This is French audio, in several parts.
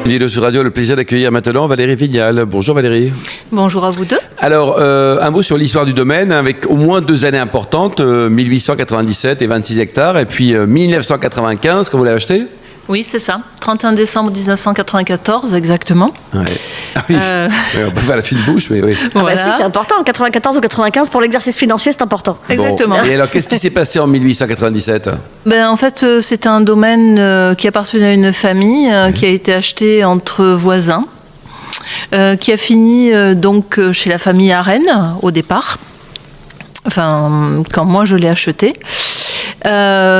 Vidéo sur radio, le plaisir d'accueillir maintenant Valérie Vignal. Bonjour Valérie. Bonjour à vous deux. Alors, un mot sur l'histoire du domaine, avec au moins 2 années importantes, 1897 et 26 hectares, et puis 1995 quand vous l'avez acheté. Oui, c'est ça. 31 décembre 1994, exactement. Ouais. Ah oui, on peut faire la fine bouche, mais oui. Voilà. Si, c'est important. 94 ou 95, pour l'exercice financier, c'est important. Exactement. Bon. Et alors, qu'est-ce qui s'est passé en 1897 ? En fait, c'est un domaine qui appartenait à une famille, qui a été acheté entre voisins, qui a fini donc chez la famille Arène au départ. Enfin, quand moi je l'ai acheté.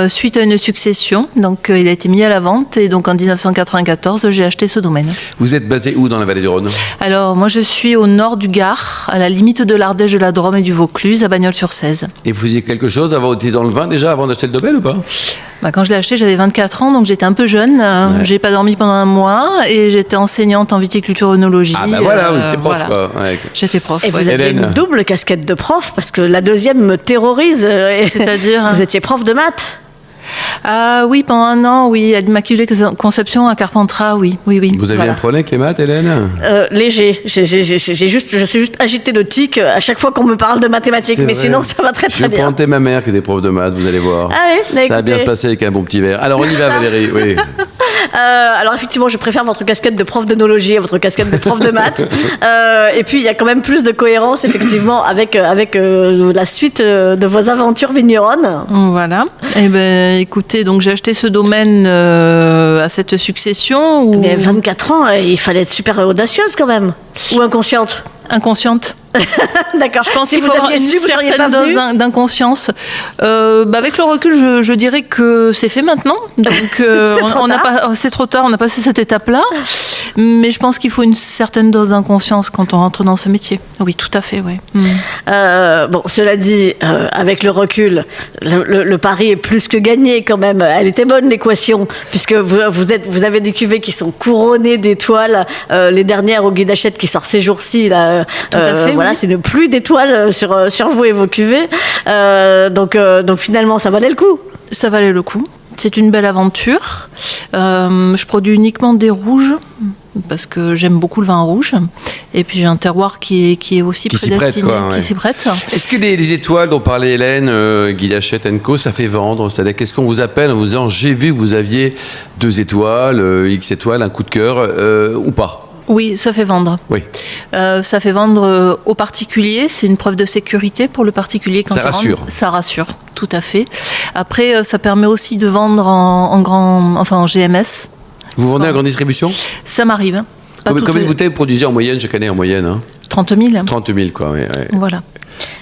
Suite à une succession, donc il a été mis à la vente et donc en 1994 j'ai acheté ce domaine. Vous êtes basé où dans la vallée du Rhône ? Alors moi je suis au nord du Gard, à la limite de l'Ardèche, de la Drôme et du Vaucluse, à Bagnols-sur-Cèze. Et vous faisiez quelque chose avant, vous étiez dans le vin déjà avant d'acheter le domaine ou pas ? Quand je l'ai acheté, j'avais 24 ans, donc j'étais un peu jeune. Ouais. J'ai pas dormi pendant un mois et j'étais enseignante en viticulture-œnologie. Ah voilà, vous étiez prof voilà. quoi. Ouais. J'étais prof. Et vous ouais. aviez Hélène. une double casquette de prof, parce que la deuxième me terrorise. C'est-à-dire Vous étiez prof de maths. Ah oui, pendant un an, oui, à l'Immaculée Conception à Carpentras, oui. Vous aviez Voilà. un problème avec les maths, Hélène ? Léger. Je suis juste agité de tic à chaque fois qu'on me parle de mathématiques, C'est mais vrai. sinon ça va très Je vais bien. prendre ma mère qui était prof de maths, vous allez voir. Ah oui, bah, Ça va bien se écoutez. passer avec un bon petit verre. Alors on y va Valérie, oui. Alors effectivement, je préfère votre casquette de prof d'œnologie à votre casquette de prof de maths. Et puis il y a quand même plus de cohérence effectivement avec la suite de vos aventures vigneronnes. Voilà. Eh ben, écoutez, donc j'ai acheté ce domaine à cette succession où... Mais 24 ans, il fallait être super audacieuse quand même. Ou inconsciente. Inconsciente. D'accord. Je pense Si qu'il vous faut avoir aviez une su, vous seriez certaine pas venu. dose d'inconscience. Avec le recul, je dirais que c'est fait maintenant. Donc, C'est trop tard. c'est trop tard, on a passé cette étape-là. Mais je pense qu'il faut une certaine dose d'inconscience quand on rentre dans ce métier. Oui, tout à fait, oui. Cela dit, avec le recul, le pari est plus que gagné quand même. Elle était bonne l'équation, puisque vous avez des cuvées qui sont couronnées d'étoiles. Les dernières au Guy d'Achette qui sort ces jours-ci, là, Tout à fait, voilà, oui. c'est une pluie d'étoiles sur vous et vos cuvées. Donc finalement, ça valait le coup. Ça valait le coup. C'est une belle aventure. Je produis uniquement des rouges parce que j'aime beaucoup le vin rouge. Et puis j'ai un terroir qui est aussi Qui s'y prête, prédestiné, quoi, ouais. qui s'y prête. Est-ce que les étoiles dont parlait Hélène, Guy Hachette & Co, ça fait vendre ? C'est-à-dire, qu'est-ce qu'on vous appelle en vous disant « j'ai vu que vous aviez 2 étoiles, X étoiles, un coup de cœur ou pas ?» Oui, ça fait vendre. Oui. Ça fait vendre aux particuliers. C'est une preuve de sécurité pour le particulier quand Ça il rentre. rassure. Ça rassure, tout à fait. Après, ça permet aussi de vendre en GMS. Vous vendez à grande distribution ? Ça m'arrive. Pas Combien toutes de les- bouteilles vous produisez en moyenne chaque année, 30 000. 30 000 quoi, ouais. Voilà.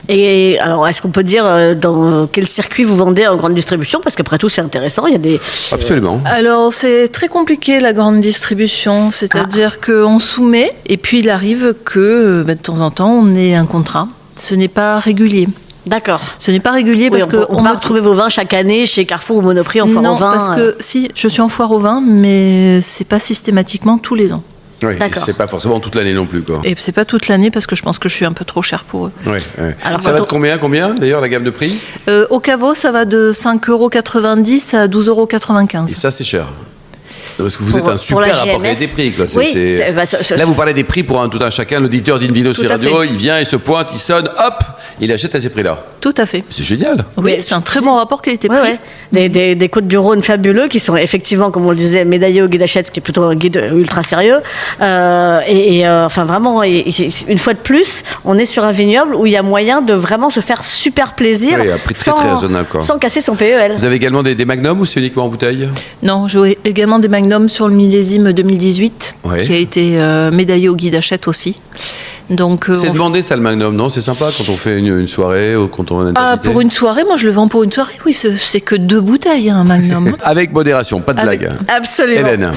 Et alors, est-ce qu'on peut dire dans quel circuit vous vendez en grande distribution ? Parce qu'après tout, c'est intéressant. Il y a des... Absolument. Alors, c'est très compliqué la grande distribution. C'est-à-dire qu'on soumet et puis il arrive que de temps en temps, on ait un contrat. Ce n'est pas régulier. D'accord. Ce n'est pas régulier Oui, parce on peut retrouver vos vins chaque année chez Carrefour ou Monoprix en foire Non, au vin. parce que si, je suis en foire au vin, mais c'est pas systématiquement tous les ans. Oui, D'accord. c'est pas forcément toute l'année non plus, quoi. Et c'est pas toute l'année parce que je pense que je suis un peu trop chère pour eux. Ouais, ouais. Alors, Ça va de quand combien d'ailleurs la gamme de prix ? Au caveau, ça va de 5,90 € à 12,95 Et €. ça, c'est cher. Parce que vous êtes un pour la super GMS. approprié des prix, quoi. Oui, c'est- Là, vous parlez des prix pour tout un chacun. L'auditeur d'Invino sur à Radio, fait. il vient, il se pointe, il sonne, hop, il achète à ces prix-là. Tout à fait. C'est génial. Oui, Mais- c'est un très bon rapport qualité-prix. Ouais, ouais. Des Côtes du Rhône fabuleux qui sont effectivement, comme on le disait, médaillés au guide Hachette, ce qui est plutôt un guide ultra sérieux. Enfin, vraiment, une fois de plus, on est sur un vignoble où il y a moyen de vraiment se faire super plaisir Oui, à prix très, très raisonnable, quoi. sans casser son PEL. Vous avez également des magnums ou c'est uniquement en bouteille ? Non, j'ai également des magnums sur le millésime 2018, Ouais. qui a été médaillé au guide Hachette aussi. Donc, C'est demandé ça le magnum, non ? C'est sympa quand on fait une soirée ou quand on est invité. pour une soirée, moi je le vends pour une soirée. Oui, c'est que 2 bouteilles, un magnum. Avec modération, pas de Avec- blague. Absolument. Hélène.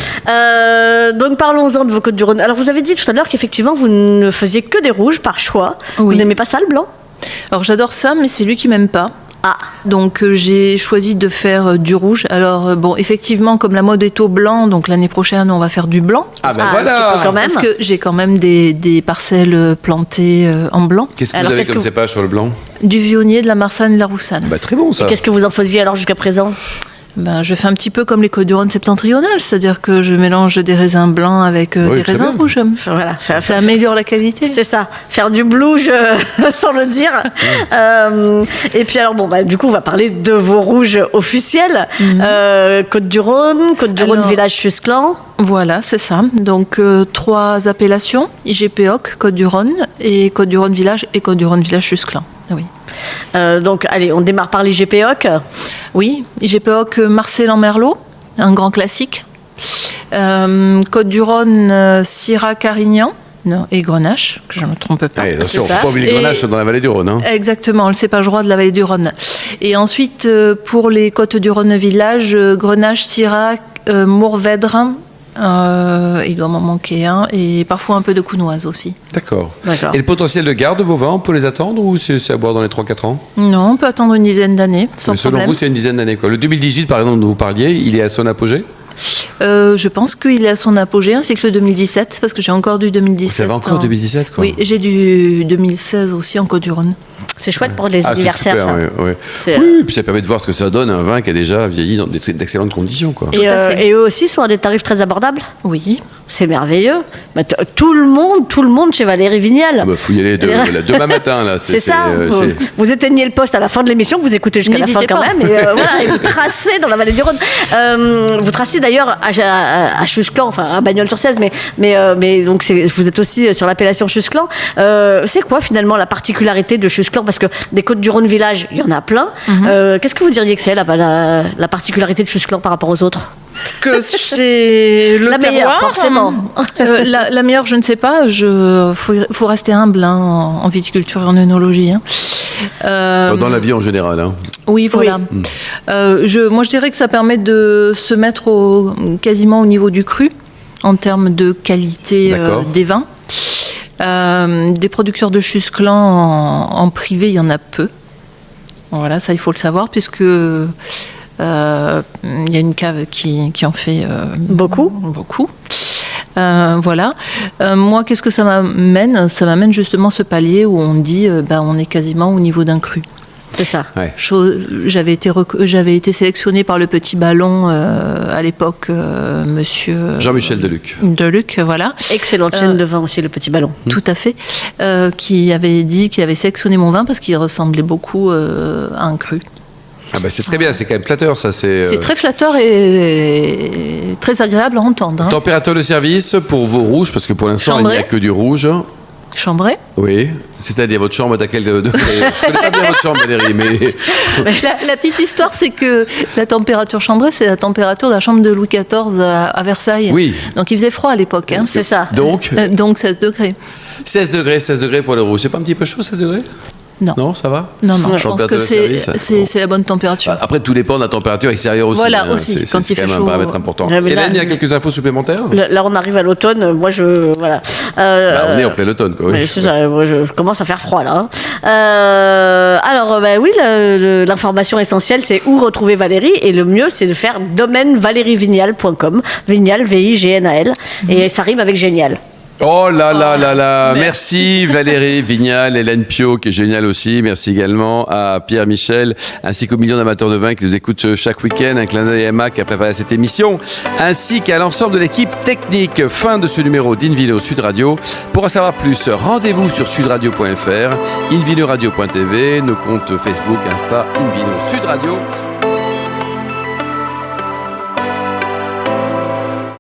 Donc parlons-en de vos Côtes du Rhône. Alors vous avez dit tout à l'heure qu'effectivement vous ne faisiez que des rouges par choix. Vous Oui. n'aimez pas ça le blanc ? Alors j'adore ça, mais c'est lui qui m'aime pas. Ah. Donc j'ai choisi de faire du rouge. Alors bon, effectivement, comme la mode est au blanc, donc l'année prochaine on va faire du blanc. Ah ben Ah, un voilà. petit peu quand même. Parce que j'ai quand même des parcelles plantées en blanc. Qu'est-ce que Alors, vous avez qu'est-ce comme que cépage sur le blanc ? Du vionnier, de la marsanne et de la roussanne. Bah très bon ça. Qu'est-ce que vous en faisiez alors jusqu'à présent ? Je fais un petit peu comme les Côtes-du-Rhône septentrionales, c'est-à-dire que je mélange des raisins blancs avec des très raisins bien. rouges. Voilà, Ça améliore la qualité. C'est ça, faire du blouge sans le dire. Et puis alors du coup on va parler de vos rouges officiels. Côtes-du-Rhône, Alors, village Chusclan. Voilà, c'est ça. Donc 3 appellations, IGP-OC, Côtes-du-Rhône, et Côtes-du-Rhône village et Côtes-du-Rhône village Chusclan. Oui. Donc allez, on démarre par l'IGP-OC. Oui, IGP-OC Marcel-en-Merlot, un grand classique. Côtes-du-Rhône, Syrah Carignan. Non, et Grenache, que je ne me trompe pas. Attention, c'est on ne ça. peut pas oublier Grenache dans la vallée du Rhône. Hein. Exactement, le cépage roi de la vallée du Rhône. Et ensuite, pour les côtes du Rhône village, Grenache, Syrah, Mourvèdre, il doit m'en manquer un, et parfois un peu de counoise aussi. D'accord. D'accord. Et le potentiel de garde de vos vins, on peut les attendre ou c'est à boire dans les 3-4 ans? Non, on peut attendre une dizaine d'années, sans Mais selon problème. vous, c'est une dizaine d'années, quoi. Le 2018, par exemple, dont vous parliez, il est à son apogée? Je pense qu'il est à son apogée, ainsi que le 2017, parce que j'ai encore du 2017. Vous savez encore 2017, quoi. Oui, et j'ai du 2016 aussi en Côte-du-Rhône. C'est chouette pour les Ah, c'est anniversaires, super, ça. ouais, ouais. C'est, Oui, et puis ça permet de voir ce que ça donne un vin qui a déjà vieilli dans d'excellentes conditions, quoi. Et, à fait. et eux aussi sont à des tarifs très abordables. Oui. C'est merveilleux. Tout le monde chez Valérie Vignal. Ah bah, faut y aller demain matin, là. C'est ça. Vous éteignez le poste à la fin de l'émission, vous écoutez jusqu'à la fin N'hésitez quand pas. même, et vous tracez dans la vallée du Rhône. Vous tracez d'ailleurs à Chusclan, enfin à Bagnols-sur-Cèze, mais donc vous êtes aussi sur l'appellation Chusclan. C'est quoi finalement la particularité de Chusclan? Parce que des côtes du Rhône village, il y en a plein. Qu'est-ce que vous diriez que c'est la particularité de Chusclan par rapport aux autres? Que c'est le La meilleure, terroir, forcément. La meilleure, je ne sais pas. Faut rester humble en viticulture et en œnologie. Dans la vie en général. Hein. Oui, voilà. Moi, je dirais que ça permet de se mettre quasiment au niveau du cru en termes de qualité des vins. Des producteurs de Chusclan en privé, il y en a peu. Voilà, ça il faut le savoir, puisque il y a une cave qui en fait beaucoup. Voilà. Moi, qu'est-ce que ça m'amène? Ça m'amène justement ce palier où on dit on est quasiment au niveau d'un cru. C'est ça. Ouais. J'avais été sélectionnée par le Petit Ballon à l'époque, monsieur Jean-Michel Deluc. Deluc, voilà. Excellente chaîne de vin aussi, le Petit Ballon. Tout à fait. Qui avait sélectionné mon vin parce qu'il ressemblait beaucoup à un cru. Ah bah c'est très bien, c'est quand même flatteur, ça. C'est très flatteur et très agréable à entendre. Hein. Température de service pour vos rouges, parce que pour l'instant, il n'y a que du rouge. Chambré. Oui, c'est-à-dire votre chambre est à quel degré? Je connais pas bien votre chambre, Valérie, mais... La petite histoire, c'est que la température chambrée, c'est la température de la chambre de Louis XIV à Versailles. Oui. Donc il faisait froid à l'époque. Hein. C'est ça. Donc 16 degrés. 16 degrés pour le rouge. C'est pas un petit peu chaud, 16 degrés? Non. Non, ça va? Non, je pense Température que de service, c'est la bonne température. Après, tout dépend de la température extérieure aussi. Voilà, aussi, quand c'est il fait quand même chaud. un paramètre important. Ouais, mais Hélène, là- il y a quelques infos supplémentaires? Là, on arrive à l'automne. Moi, voilà. On est en plein automne, quoi. Oui. Ouais, c'est ça, moi, je commence à faire froid là. Alors, oui, l'information essentielle, c'est où retrouver Valérie. Et le mieux, c'est de faire domainevalérievignal.com. Vignal, V-I-G-N-A-L. Et ça rime avec génial. Oh là là là là, merci Valérie Vignal, Hélène Pio qui est géniale aussi, merci également à Pierre Michel ainsi qu'aux millions d'amateurs de vin qui nous écoutent chaque week-end, un clin d'œil à Emma qui a préparé cette émission, ainsi qu'à l'ensemble de l'équipe technique. Fin de ce numéro d'Invino Sud Radio. Pour en savoir plus, rendez-vous sur sudradio.fr, invinoradio.tv, nos comptes Facebook, Insta, Invino Sud Radio.